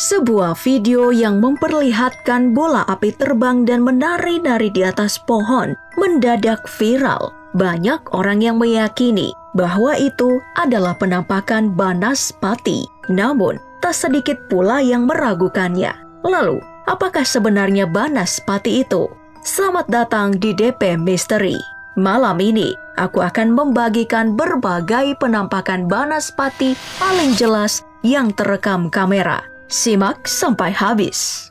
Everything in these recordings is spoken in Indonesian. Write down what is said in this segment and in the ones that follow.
Sebuah video yang memperlihatkan bola api terbang dan menari-nari di atas pohon mendadak viral. Banyak orang yang meyakini bahwa itu adalah penampakan Banaspati. Namun, tak sedikit pula yang meragukannya. Lalu, apakah sebenarnya Banaspati itu? Selamat datang di DP Misteri. Malam ini, aku akan membagikan berbagai penampakan Banaspati paling jelas yang terekam kamera. Simak sampai habis.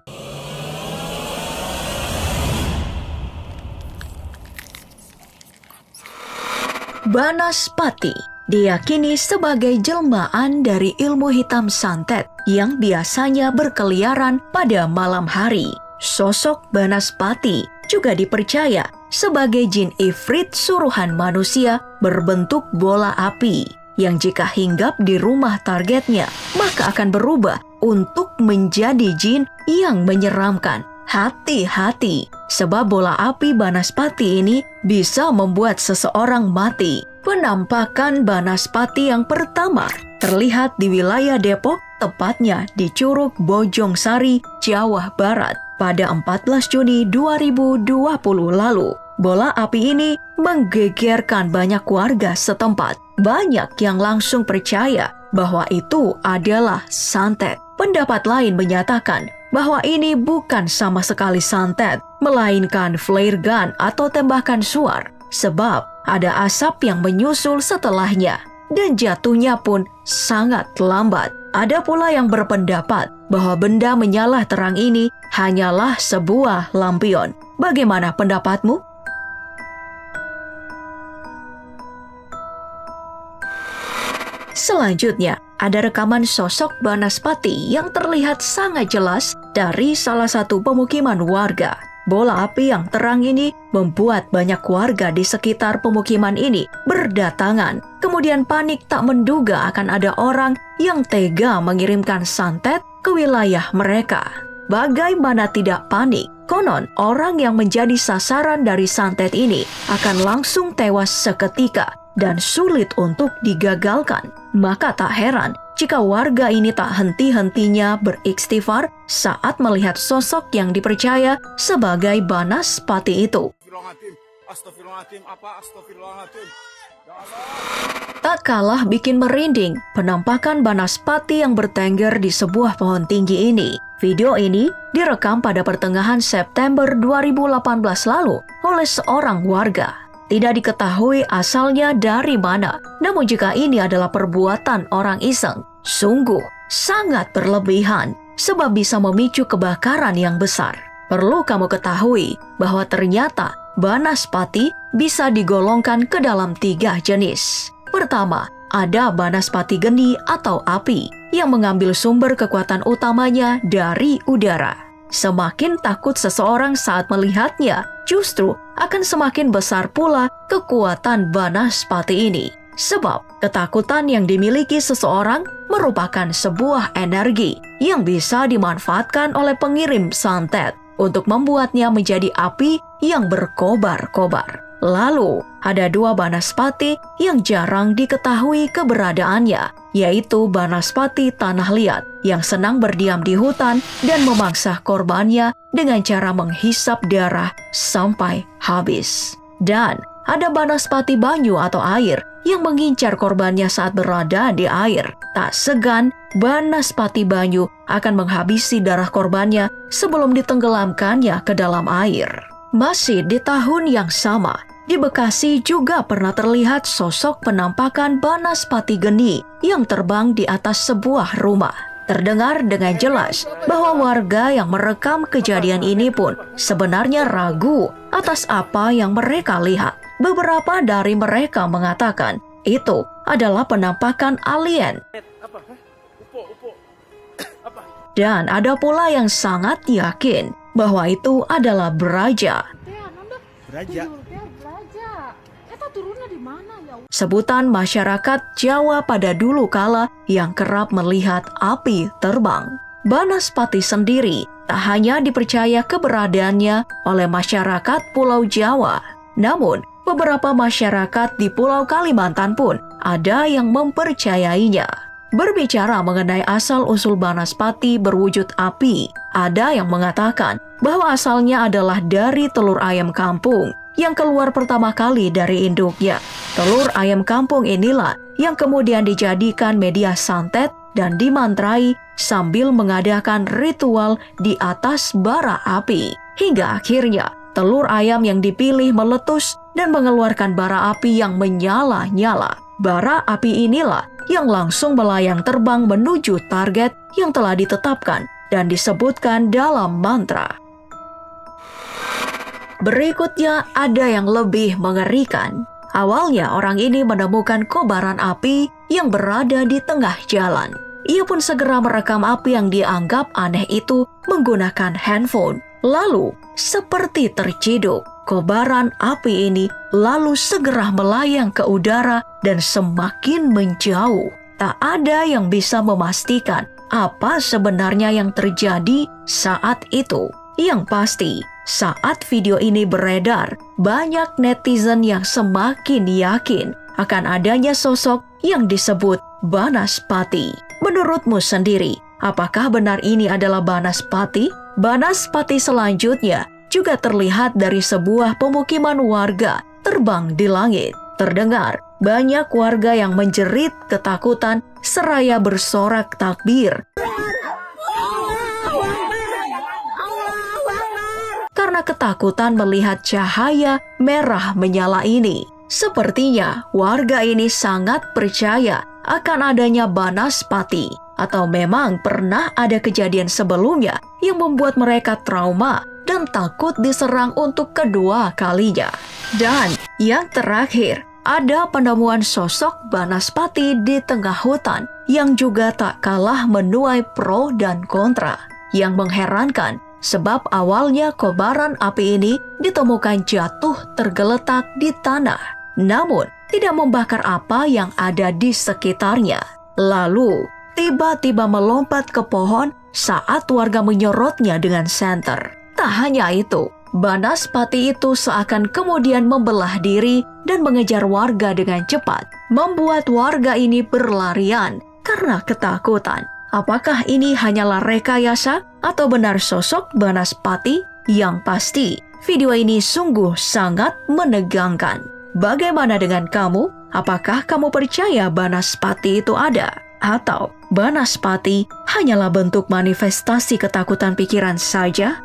Banaspati diyakini sebagai jelmaan dari ilmu hitam santet yang biasanya berkeliaran pada malam hari. Sosok Banaspati juga dipercaya sebagai jin ifrit suruhan manusia berbentuk bola api yang jika hinggap di rumah targetnya, maka akan berubah untuk menjadi jin yang menyeramkan. Hati-hati, sebab bola api Banaspati ini bisa membuat seseorang mati. Penampakan Banaspati yang pertama terlihat di wilayah Depok, tepatnya di Curug Bojongsari, Jawa Barat, pada 14 Juni 2020 lalu. Bola api ini menggegerkan banyak warga setempat. Banyak yang langsung percaya bahwa itu adalah santet. Pendapat lain menyatakan bahwa ini bukan sama sekali santet, melainkan flare gun atau tembakan suar, sebab ada asap yang menyusul setelahnya dan jatuhnya pun sangat lambat. Ada pula yang berpendapat bahwa benda menyala terang ini hanyalah sebuah lampion. Bagaimana pendapatmu? Selanjutnya, ada rekaman sosok Banaspati yang terlihat sangat jelas dari salah satu pemukiman warga. Bola api yang terang ini membuat banyak warga di sekitar pemukiman ini berdatangan. Kemudian panik tak menduga akan ada orang yang tega mengirimkan santet ke wilayah mereka. Bagaimana tidak panik? Konon, orang yang menjadi sasaran dari santet ini akan langsung tewas seketika dan sulit untuk digagalkan. Maka tak heran jika warga ini tak henti-hentinya beristighfar saat melihat sosok yang dipercaya sebagai Banaspati itu. Tak kalah bikin merinding penampakan Banaspati yang bertengger di sebuah pohon tinggi ini. Video ini direkam pada pertengahan September 2018 lalu oleh seorang warga. Tidak diketahui asalnya dari mana, namun jika ini adalah perbuatan orang iseng, sungguh sangat berlebihan sebab bisa memicu kebakaran yang besar. Perlu kamu ketahui bahwa ternyata Banaspati bisa digolongkan ke dalam 3 jenis. Pertama, ada Banaspati geni atau api yang mengambil sumber kekuatan utamanya dari udara. Semakin takut seseorang saat melihatnya, justru akan semakin besar pula kekuatan Banaspati ini. Sebab ketakutan yang dimiliki seseorang merupakan sebuah energi yang bisa dimanfaatkan oleh pengirim santet untuk membuatnya menjadi api yang berkobar-kobar. Lalu, ada 2 Banaspati yang jarang diketahui keberadaannya, yaitu Banaspati tanah liat yang senang berdiam di hutan dan memangsa korbannya dengan cara menghisap darah sampai habis. Dan ada Banaspati banyu atau air yang mengincar korbannya saat berada di air. Tak segan, Banaspati banyu akan menghabisi darah korbannya sebelum ditenggelamkannya ke dalam air. Masih di tahun yang sama, di Bekasi juga pernah terlihat sosok penampakan Banaspati geni yang terbang di atas sebuah rumah. Terdengar dengan jelas bahwa warga yang merekam kejadian ini pun sebenarnya ragu atas apa yang mereka lihat. Beberapa dari mereka mengatakan itu adalah penampakan alien. Dan ada pula yang sangat yakin bahwa itu adalah Braja. Sebutan masyarakat Jawa pada dulu kala yang kerap melihat api terbang. Banaspati sendiri tak hanya dipercaya keberadaannya oleh masyarakat Pulau Jawa, namun beberapa masyarakat di Pulau Kalimantan pun ada yang mempercayainya. Berbicara mengenai asal-usul Banaspati berwujud api, ada yang mengatakan bahwa asalnya adalah dari telur ayam kampung yang keluar pertama kali dari induknya. Telur ayam kampung inilah yang kemudian dijadikan media santet dan dimantrai sambil mengadakan ritual di atas bara api. Hingga akhirnya telur ayam yang dipilih meletus dan mengeluarkan bara api yang menyala-nyala. Bara api inilah yang langsung melayang terbang menuju target yang telah ditetapkan dan disebutkan dalam mantra. Berikutnya ada yang lebih mengerikan. Awalnya orang ini menemukan kobaran api yang berada di tengah jalan. Ia pun segera merekam api yang dianggap aneh itu menggunakan handphone. Lalu, seperti terciduk, kobaran api ini lalu segera melayang ke udara dan semakin menjauh. Tak ada yang bisa memastikan apa sebenarnya yang terjadi saat itu. Yang pasti, saat video ini beredar, banyak netizen yang semakin yakin akan adanya sosok yang disebut Banaspati. Menurutmu sendiri, apakah benar ini adalah Banaspati? Banaspati selanjutnya juga terlihat dari sebuah pemukiman warga terbang di langit. Terdengar banyak warga yang menjerit ketakutan seraya bersorak takbir karena ketakutan melihat cahaya merah menyala ini. Sepertinya warga ini sangat percaya akan adanya Banaspati, atau memang pernah ada kejadian sebelumnya yang membuat mereka trauma dan takut diserang untuk kedua kalinya. Dan yang terakhir, ada penemuan sosok Banaspati di tengah hutan yang juga tak kalah menuai pro dan kontra. Yang mengherankan, sebab awalnya kobaran api ini ditemukan jatuh tergeletak di tanah, namun tidak membakar apa yang ada di sekitarnya. Lalu, tiba-tiba melompat ke pohon saat warga menyorotnya dengan senter. Tak hanya itu, Banaspati itu seakan kemudian membelah diri dan mengejar warga dengan cepat, membuat warga ini berlarian karena ketakutan. Apakah ini hanyalah rekayasa atau benar sosok Banaspati? Yang pasti, video ini sungguh sangat menegangkan. Bagaimana dengan kamu? Apakah kamu percaya Banaspati itu ada? Atau Banaspati hanyalah bentuk manifestasi ketakutan pikiran saja?